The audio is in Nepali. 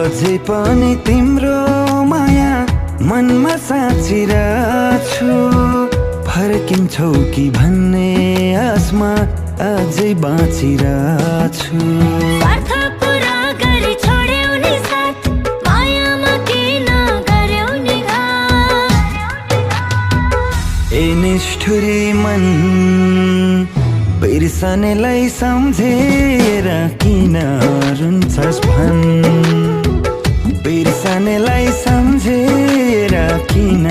अझै पनि तिम्रो माया मनमा साँचिरहेछु। फर्किन्छौ कि भन्ने आसमा अझै बाँचिरहेछु। स्वार्थ पुरा गरी छोड्यौ नि साथ, मायामा किन गर्यौ नि घात? ए निष्ठुरी मन, बिर्सनेलाई सम्झेर किन रुन्छस् भन्? बिर्सनेलाई सम्झेर किन